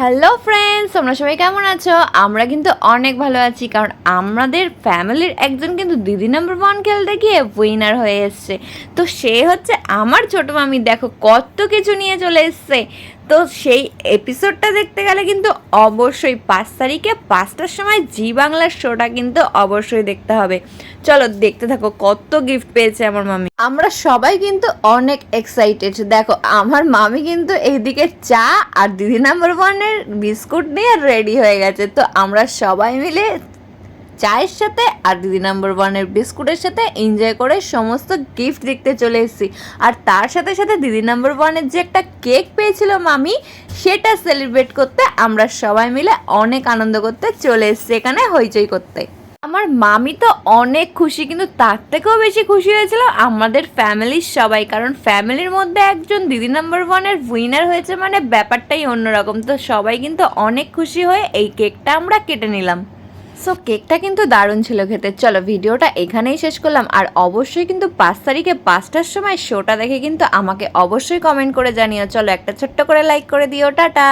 Hello friends, তোমরা সবাই কেমন আছো? আমরা কিন্তু অনেক ভালো আছি, কারণ আমাদের ফ্যামিলির একজন কিন্তু দিদি নাম্বার 1 খেলতে গিয়ে উইনার হয়ে এসছে। তো সে হচ্ছে আমার ছোট মামি। দেখো কত কিছু নিয়ে চলে এসছে। তো সেই এপিসোডটা দেখতে গেলে কিন্তু অবশ্যই 5 তারিখে 5টার সময় জি বাংলার শোটা কিন্তু অবশ্যই দেখতে হবে। চলো দেখতে থাকো কত গিফট পেয়েছে আমার মামি। আমরা সবাই কিন্তু অনেক এক্সাইটেড। দেখো আমার মামি কিন্তু এইদিকে চা আর দিদি নাম্বার 1-এর বিস্কুট নিয়ে রেডি হয়ে গেছে। তো আমরা সবাই মিলে চায়ের সাথে আর দিদি নাম্বার 1-এর বিস্কুটের সাথে এনজয় করে সমস্ত গিফট দেখতে চলে এসেছি। আর তার সাথে সাথে দিদি নাম্বার 1-এর যে একটা কেক পেয়েছিল মামি, সেটা সেলিব্রেট করতে আমরা সবাই মিলে অনেক আনন্দ করতে চলে এসেছি এখানে হইচই করতে। আমার মামি তো অনেক খুশি, কিন্তু তার থেকেও বেশি খুশি হয়েছিল আমাদের ফ্যামিলির সবাই, কারণ ফ্যামিলির মধ্যে একজন দিদি নাম্বার 1-এর উইনার হয়েছে, মানে ব্যাপারটাই অন্যরকম। তো সবাই কিন্তু অনেক খুশি হয়ে এই কেকটা আমরা কেটে নিলাম। সো কেকটা কিন্তু দারুণ ছিল খেতে। চলো ভিডিওটা এখানেই শেষ করলাম। আর অবশ্যই কিন্তু 5 তারিখে 5টার সময় শোটা দেখে কিন্তু আমাকে অবশ্যই কমেন্ট করে জানিও। চলো একটা ছোট্ট করে লাইক করে দিও। টাটা।